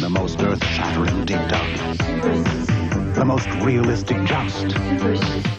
the most earth-shattering ding-dong. The most realistic joust.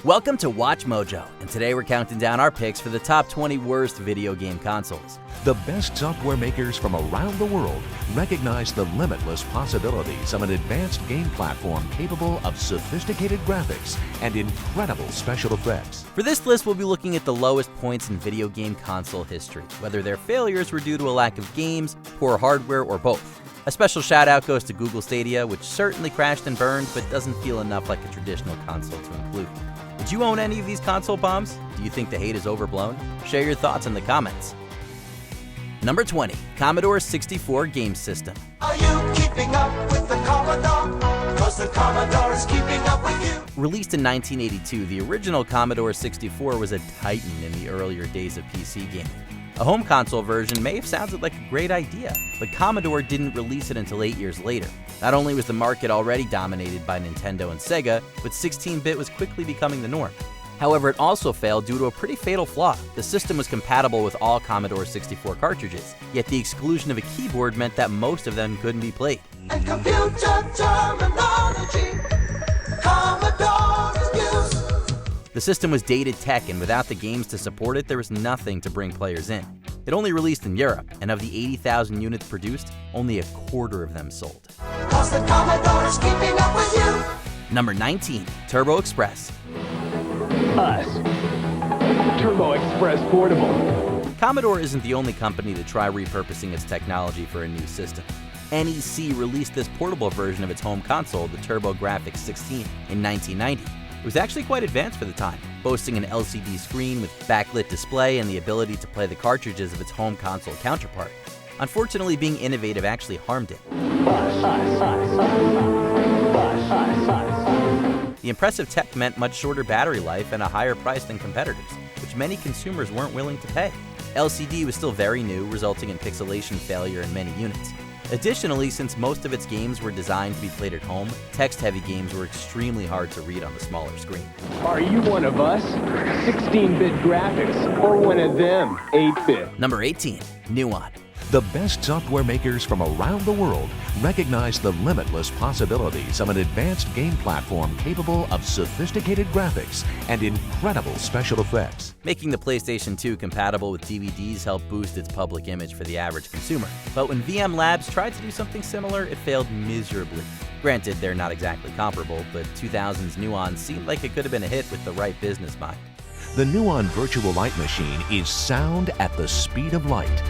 Welcome to WatchMojo, and today we're counting down our picks for the top 20 worst video game consoles. The best software makers from around the world recognize the limitless possibilities of an advanced game platform capable of sophisticated graphics and incredible special effects. For this list, we'll be looking at the lowest points in video game console history, whether their failures were due to a lack of games, poor hardware, or both. A special shout out goes to Google Stadia, which certainly crashed and burned, but doesn't feel enough like a traditional console to include. Did you own any of these console bombs? Do you think the hate is overblown? Share your thoughts in the comments. Number 20, Commodore 64 Game System. Are you keeping up with the Commodore? 'Cause the Commodore is keeping up with you. Released in 1982, the original Commodore 64 was a titan in the earlier days of PC gaming. A home console version may have sounded like a great idea, but Commodore didn't release it until 8 years later. Not only was the market already dominated by Nintendo and Sega, but 16-bit was quickly becoming the norm. However, it also failed due to a pretty fatal flaw. The system was compatible with all Commodore 64 cartridges, yet the exclusion of a keyboard meant that most of them couldn't be played. And computer terminology, Commodore is used. The system was dated tech, and without the games to support it, there was nothing to bring players in. It only released in Europe, and of the 80,000 units produced, only a quarter of them sold. 'Cause the Commodore is keeping up with you. Number 19, Turbo Express. Us. Turbo Express Portable. Commodore isn't the only company to try repurposing its technology for a new system. NEC released this portable version of its home console, the TurboGrafx 16, in 1990. It was actually quite advanced for the time, boasting an LCD screen with backlit display and the ability to play the cartridges of its home console counterpart. Unfortunately, being innovative actually harmed it. The impressive tech meant much shorter battery life and a higher price than competitors, which many consumers weren't willing to pay. LCD was still very new, resulting in pixelation failure in many units. Additionally, since most of its games were designed to be played at home, text-heavy games were extremely hard to read on the smaller screen. Are you one of us? 16-bit graphics, or one of them, 8-bit? Number 18, Nuon. The best software makers from around the world recognize the limitless possibilities of an advanced game platform capable of sophisticated graphics and incredible special effects. Making the PlayStation 2 compatible with DVDs helped boost its public image for the average consumer. But when VM Labs tried to do something similar, it failed miserably. Granted, they're not exactly comparable, but 2000's Nuon seemed like it could have been a hit with the right business mind. The Nuon Virtual Light Machine is sound at the speed of light.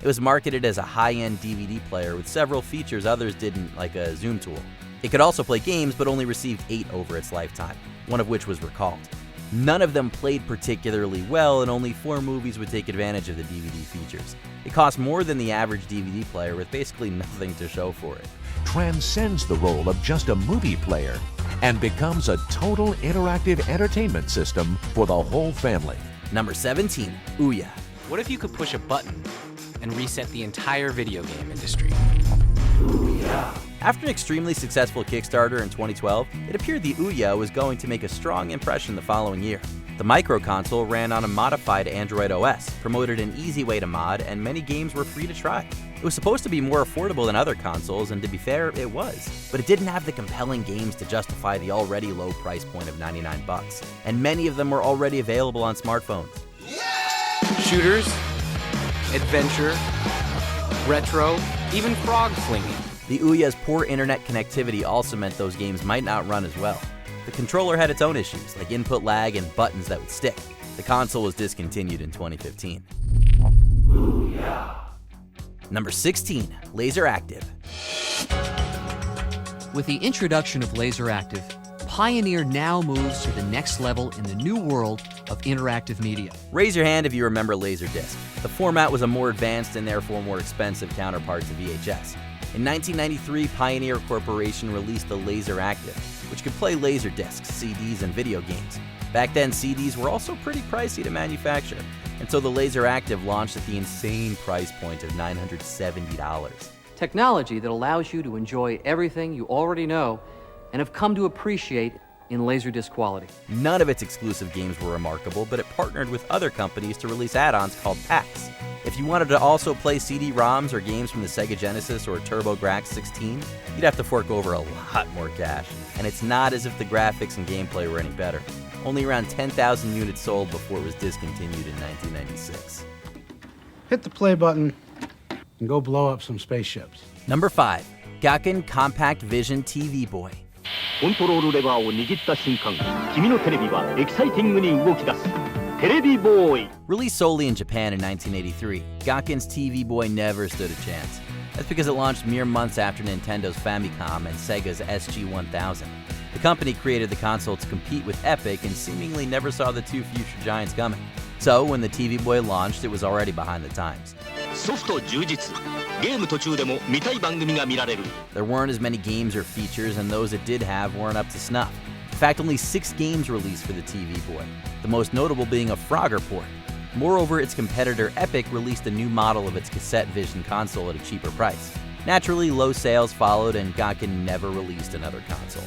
It was marketed as a high-end DVD player with several features others didn't, like a zoom tool. It could also play games, but only received 8 over its lifetime, one of which was recalled. None of them played particularly well, and only 4 movies would take advantage of the DVD features. It cost more than the average DVD player with basically nothing to show for it. Transcends the role of just a movie player and becomes a total interactive entertainment system for the whole family. Number 17, Ouya. What if you could push a button and reset the entire video game industry? After an extremely successful Kickstarter in 2012, it appeared the Ouya was going to make a strong impression the following year. The microconsole ran on a modified Android OS, promoted an easy way to mod, and many games were free to try. It was supposed to be more affordable than other consoles, and to be fair, it was. But it didn't have the compelling games to justify the already low price point of $99, and many of them were already available on smartphones. Shooters, adventure, retro, even frog flinging. The Ouya's poor internet connectivity also meant those games might not run as well. The controller had its own issues, like input lag and buttons that would stick. The console was discontinued in 2015. Number 16, LaserActive. With the introduction of LaserActive, Pioneer now moves to the next level in the new world of interactive media. Raise your hand if you remember Laserdisc. The format was a more advanced and therefore more expensive counterpart to VHS. In 1993, Pioneer Corporation released the LaserActive, which could play Laserdiscs, CDs, and video games. Back then, CDs were also pretty pricey to manufacture, and so the LaserActive launched at the insane price point of $970. Technology that allows you to enjoy everything you already know and have come to appreciate in Laserdisc quality. None of its exclusive games were remarkable, but it partnered with other companies to release add-ons called packs. If you wanted to also play CD-ROMs or games from the Sega Genesis or TurboGrafx-16, you'd have to fork over a lot more cash. And it's not as if the graphics and gameplay were any better. Only around 10,000 units sold before it was discontinued in 1996. Hit the play button and go blow up some spaceships. Number 5. Ganken Compact Vision TV Boy. コントロールレバーを握った瞬間、君のテレビはエキサイティングに動き出す。テレビボーイ。 Released solely in Japan in 1983, Ganken's TV Boy never stood a chance. That's because it launched mere months after Nintendo's Famicom and Sega's SG-1000. The company created the console to compete with Epic and seemingly never saw the two future giants coming. So when the TV Boy launched, it was already behind the times. ソフト充実。ゲーム途中でも見たい番組が見られる。 There weren't as many games or features, and those it did have weren't up to snuff. In fact, only 6 games released for the TV Boy, the most notable being a Frogger port. Moreover, its competitor Epic released a new model of its cassette vision console at a cheaper price. Naturally, low sales followed, and Ganken never released another console.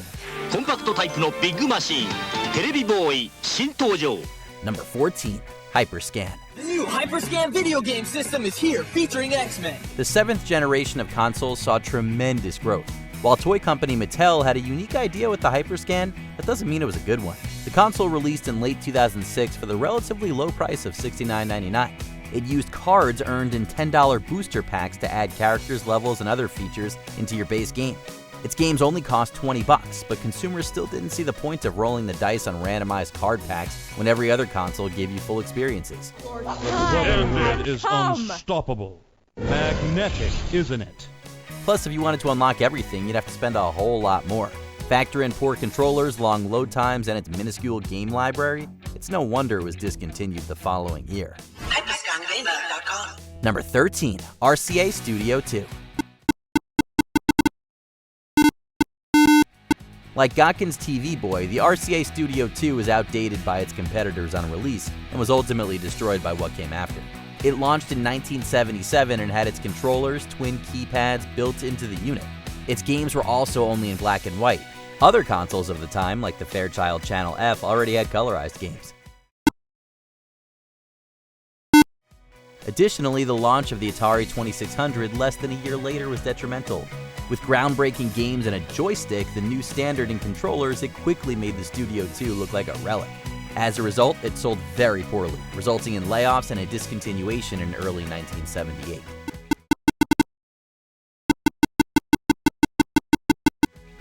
コンパクトタイプのビッグマシーン。テレビボーイ新登場。 Number 14. Hyperscan. The new Hyperscan video game system is here, featuring X-Men. The 7th generation of consoles saw tremendous growth. While toy company Mattel had a unique idea with the Hyperscan, that doesn't mean it was a good one. The console released in late 2006 for the relatively low price of $69.99. It used cards earned in $10 booster packs to add characters, levels, and other features into your base game. Its games only cost $20, but consumers still didn't see the point of rolling the dice on randomized card packs when every other console gave you full experiences. It is unstoppable. Magnetic, isn't it? Plus, if you wanted to unlock everything, you'd have to spend a whole lot more. Factor in poor controllers, long load times, and its minuscule game library, it's no wonder it was discontinued the following year. Hyperscangaming.com. Number 13. RCA Studio 2. Like Ganken's TV Boy, the RCA Studio 2 was outdated by its competitors on release and was ultimately destroyed by what came after. It launched in 1977 and had its controllers, twin keypads built into the unit. Its games were also only in black and white. Other consoles of the time, like the Fairchild Channel F, already had colorized games. Additionally, the launch of the Atari 2600 less than a year later was detrimental. With groundbreaking games and a joystick, the new standard in controllers, it quickly made the Studio 2 look like a relic. As a result, it sold very poorly, resulting in layoffs and a discontinuation in early 1978.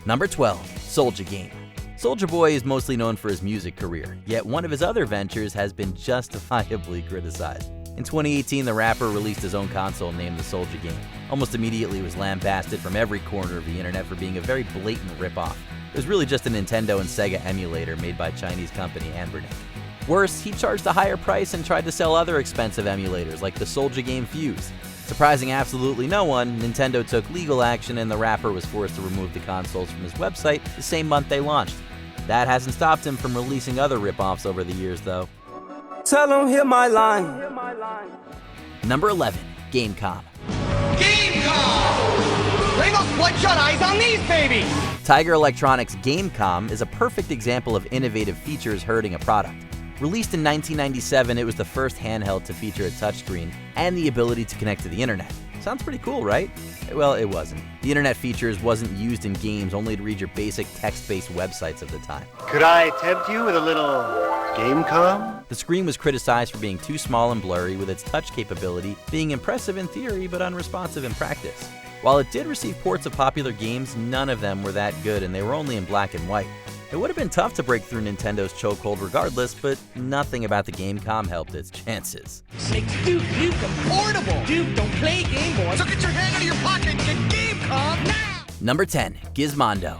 Number 12. SouljaGame. Soulja Boy is mostly known for his music career, yet one of his other ventures has been justifiably criticized. In 2018, the rapper released his own console named the SouljaGame. Almost immediately, it was lambasted from every corner of the internet for being a very blatant ripoff. It was really just a Nintendo and Sega emulator made by Chinese company Anbernic. Worse, he charged a higher price and tried to sell other expensive emulators like the SouljaGame Fuse. Surprising absolutely no one, Nintendo took legal action and the rapper was forced to remove the consoles from his website the same month they launched. That hasn't stopped him from releasing other ripoffs over the years, though. Tell them hear my line. Number 11. Gamecom. Gamecom! Bring those bloodshot eyes on these babies! Tiger Electronics' Gamecom is a perfect example of innovative features hurting a product. Released in 1997, it was the first handheld to feature a touchscreen and the ability to connect to the internet. Sounds pretty cool, right? Well, it wasn't. The internet features wasn't used in games, only to read your basic text-based websites of the time. Could I tempt you with a little Gamecom? The screen was criticized for being too small and blurry, with its touch capability being impressive in theory but unresponsive in practice. While it did receive ports of popular games, none of them were that good and they were only in black and white. It would have been tough to break through Nintendo's chokehold regardless, but nothing about the Gamecom helped its chances. Dude, portable! Dude, don't play Game Boy! So get your hand out of your pocket and get Gamecom now! Number 10. Gizmondo.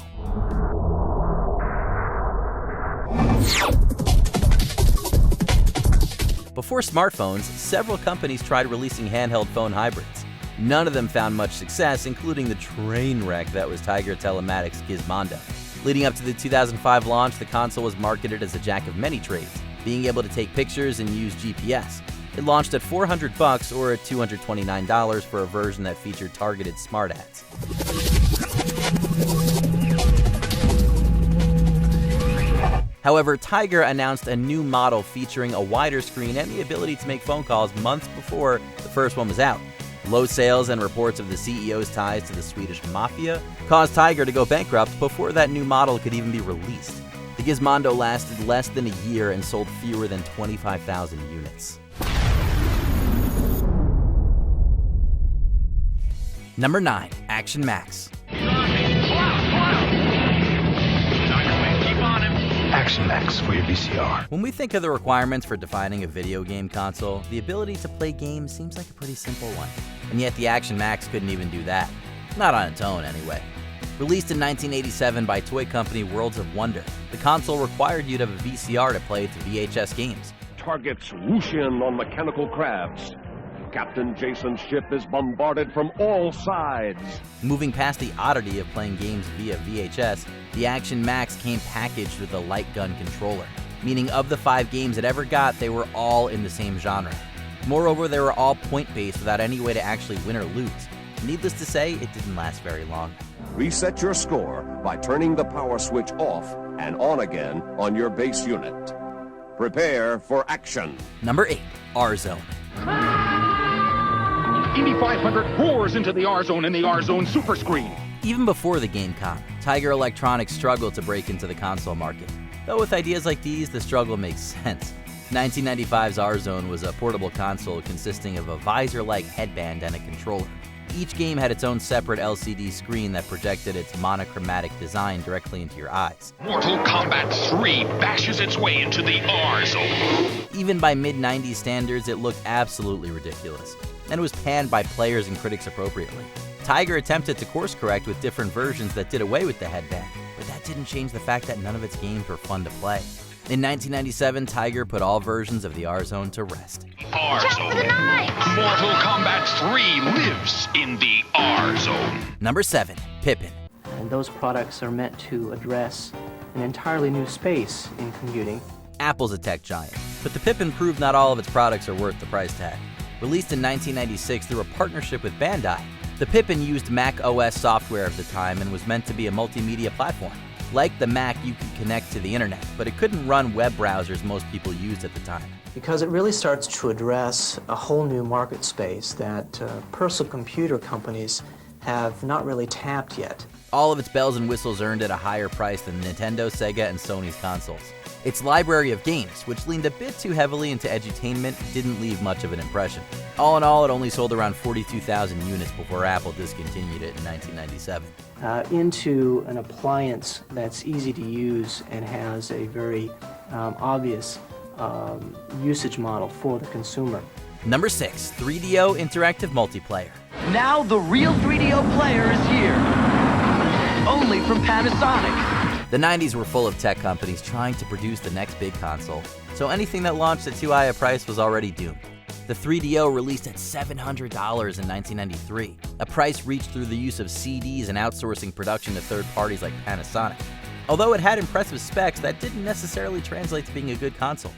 Before smartphones, several companies tried releasing handheld phone hybrids. None of them found much success, including the train wreck that was Tiger Telematics' Gizmondo. Leading up to the 2005 launch, the console was marketed as a jack of many trades, being able to take pictures and use GPS. It launched at $400 or at $229 for a version that featured targeted smart ads. However, Tiger announced a new model featuring a wider screen and the ability to make phone calls months before the first one was out. Low sales and reports of the CEO's ties to the Swedish mafia caused Tiger to go bankrupt before that new model could even be released. The Gizmondo lasted less than a year and sold fewer than 25,000 units. Number 9. Action Max. Action Max for your VCR. When we think of the requirements for defining a video game console, the ability to play games seems like a pretty simple one. And yet the Action Max couldn't even do that. Not on its own, anyway. Released in 1987 by toy company Worlds of Wonder, the console required you to have a VCR to play its VHS games. Targets whoosh in on mechanical crabs. Captain Jason's ship is bombarded from all sides. Moving past the oddity of playing games via VHS, the Action Max came packaged with a light gun controller, meaning of the 5 games it ever got, they were all in the same genre. Moreover, they were all point-based without any way to actually win or lose. Needless to say, it didn't last very long. Reset your score by turning the power switch off and on again on your base unit. Prepare for action. Number 8. RZone. Indy 500 roars into the RZone and the RZone Super Screen. Even before the Gamecom, Tiger Electronics struggled to break into the console market. Though with ideas like these, the struggle makes sense. 1995's RZone was a portable console consisting of a visor-like headband and a controller. Each game had its own separate LCD screen that projected its monochromatic design directly into your eyes. Mortal Kombat 3 bashes its way into the RZone. Even by mid-90s standards, it looked absolutely ridiculous, and it was panned by players and critics appropriately. Tiger attempted to course correct with different versions that did away with the headband, but that didn't change the fact that none of its games were fun to play. In 1997, Tiger put all versions of the RZone to rest. RZone. Mortal Kombat 3 lives in the RZone. Number 7. Pippin. And those products are meant to address an entirely new space in computing. Apple's a tech giant, but the Pippin proved not all of its products are worth the price tag. Released in 1996 through a partnership with Bandai, the Pippin used Mac OS software of the time and was meant to be a multimedia platform. Like the Mac, you could connect to the internet, but it couldn't run web browsers most people used at the time. Because it really starts to address a whole new market space that personal computer companies have not really tapped yet. All of its bells and whistles earned it a higher price than Nintendo, Sega, and Sony's consoles. Its library of games, which leaned a bit too heavily into edutainment, didn't leave much of an impression. All in all, it only sold around 42,000 units before Apple discontinued it in 1997. Into an appliance that's easy to use and has a very obvious usage model for the consumer. Number 6. 3DO Interactive Multiplayer. Now the real 3DO player is here. Only from Panasonic. The 90s were full of tech companies trying to produce the next big console, so anything that launched at too high a price was already doomed. The 3DO released at $700 in 1993, a price reached through the use of CDs and outsourcing production to third parties like Panasonic. Although it had impressive specs, that didn't necessarily translate to being a good console.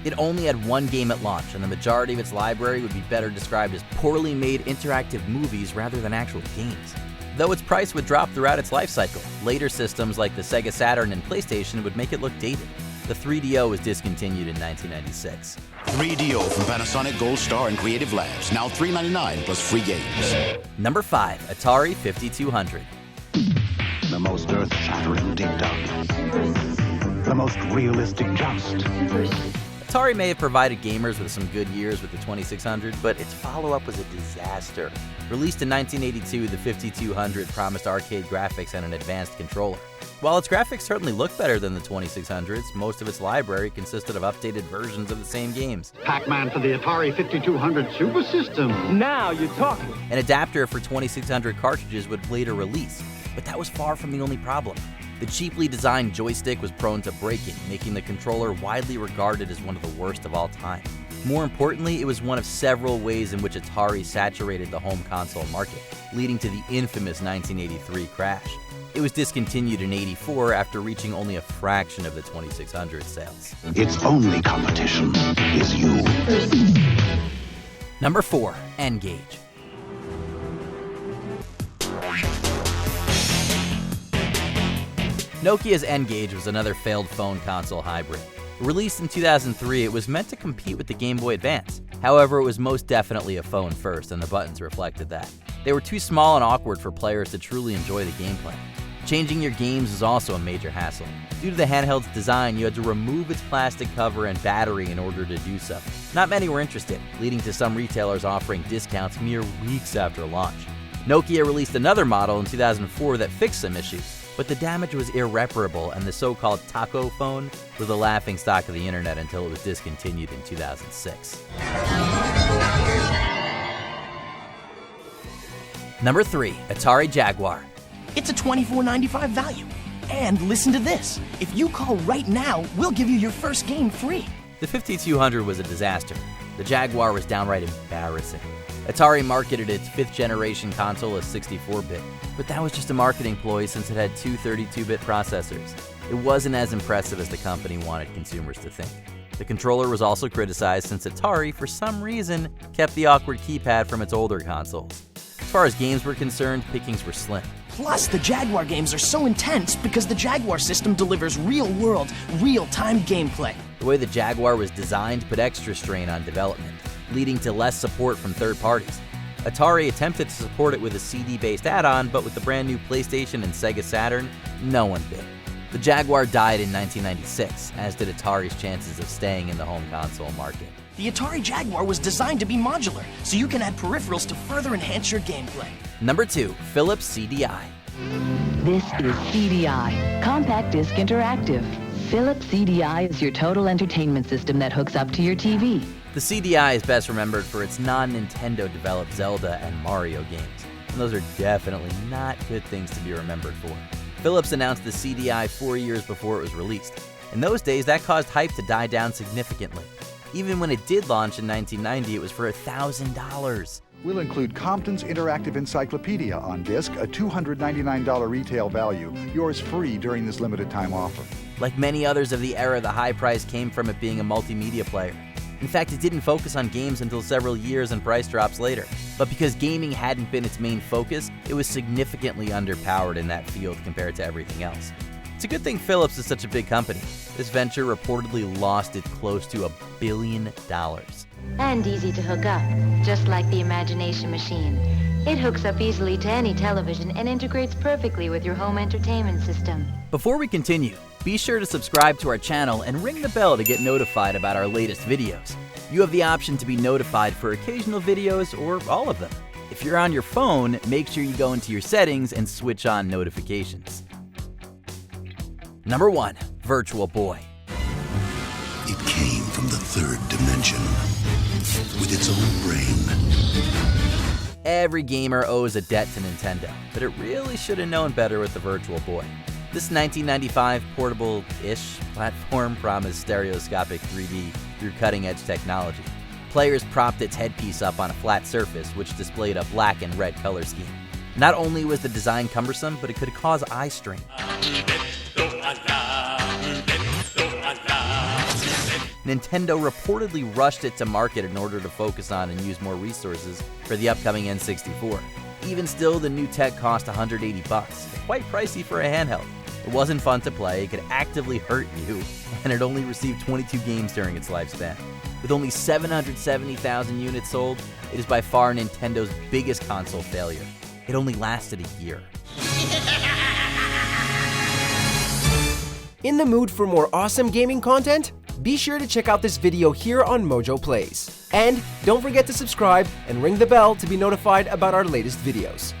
It only had one game at launch, and the majority of its library would be better described as poorly made interactive movies rather than actual games. Though its price would drop throughout its life cycle, later systems like the Sega Saturn and PlayStation would make it look dated. The 3DO was discontinued in 1996. 3DO from Panasonic Gold Star and Creative Labs, now $3.99 plus free games. Number 5. Atari 5200. The most earth-shattering dig-dug. The most realistic joust. Atari may have provided gamers with some good years with the 2600, but its follow-up was a disaster. Released in 1982, the 5200 promised arcade graphics and an advanced controller. While its graphics certainly looked better than the 2600s, most of its library consisted of updated versions of the same games. Pac-Man for the Atari 5200 Super System. Now you're talking. An adapter for 2600 cartridges would later release, but that was far from the only problem. The cheaply designed joystick was prone to breaking, making the controller widely regarded as one of the worst of all time. More importantly, it was one of several ways in which Atari saturated the home console market, leading to the infamous 1983 crash. It was discontinued in '84 after reaching only a fraction of the 2600 sales. Its only competition is you. Number 4. N-Gage. Nokia's N-Gage was another failed phone console hybrid. Released in 2003, it was meant to compete with the Game Boy Advance. However, it was most definitely a phone first, and the buttons reflected that. They were too small and awkward for players to truly enjoy the gameplay. Changing your games was also a major hassle. Due to the handheld's design, you had to remove its plastic cover and battery in order to do so. Not many were interested, leading to some retailers offering discounts mere weeks after launch. Nokia released another model in 2004 that fixed some issues, but the damage was irreparable, and the so-called taco phone was the laughingstock of the internet until it was discontinued in 2006. Number 3, Atari Jaguar. It's a $24.95 value. And listen to this. If you call right now, we'll give you your first game free. The 5200 was a disaster. The Jaguar was downright embarrassing. Atari marketed its 5th generation console as 64-bit, but that was just a marketing ploy since it had two 32-bit processors. It wasn't as impressive as the company wanted consumers to think. The controller was also criticized since Atari, for some reason, kept the awkward keypad from its older consoles. As far as games were concerned, pickings were slim. Plus, the Jaguar games are so intense because the Jaguar system delivers real-world, real-time gameplay. The way the Jaguar was designed put extra strain on development, leading to less support from third parties. Atari attempted to support it with a CD-based add-on, but with the brand new PlayStation and Sega Saturn, no one did. The Jaguar died in 1996, as did Atari's chances of staying in the home console market. The Atari Jaguar was designed to be modular, so you can add peripherals to further enhance your gameplay. Number 2, Philips CDI. This is CDI, Compact Disc Interactive. Philips CDI is your total entertainment system that hooks up to your TV. The CDI is best remembered for its non-Nintendo developed Zelda and Mario games, and those are definitely not good things to be remembered for. Philips announced the CDI 4 years before it was released. In those days, that caused hype to die down significantly. Even when it did launch in 1990, it was for $1,000. We'll include Compton's Interactive Encyclopedia on disc, a $299 retail value, yours free during this limited time offer. Like many others of the era, the high price came from it being a multimedia player. In fact, it didn't focus on games until several years and price drops later. But because gaming hadn't been its main focus, it was significantly underpowered in that field compared to everything else. It's a good thing Philips is such a big company. This venture reportedly lost it close to $1 billion. And easy to hook up, just like the Imagination Machine. It hooks up easily to any television and integrates perfectly with your home entertainment system. Before we continue, be sure to subscribe to our channel and ring the bell to get notified about our latest videos. You have the option to be notified for occasional videos or all of them. If you're on your phone, make sure you go into your settings and switch on notifications. Number 1, Virtual Boy. It came from the third dimension with its own brain. Every gamer owes a debt to Nintendo, but it really should have known better with the Virtual Boy. This 1995 portable-ish platform promised stereoscopic 3D through cutting-edge technology. Players propped its headpiece up on a flat surface, which displayed a black and red color scheme. Not only was the design cumbersome, but it could cause eye strain. Nintendo reportedly rushed it to market in order to focus on and use more resources for the upcoming N64. Even still, the new tech cost $180, quite pricey for a handheld. It wasn't fun to play, it could actively hurt you, and it only received 22 games during its lifespan. With only 770,000 units sold, it is by far Nintendo's biggest console failure. It only lasted a year. In the mood for more awesome gaming content? Be sure to check out this video here on Mojo Plays. And don't forget to subscribe and ring the bell to be notified about our latest videos.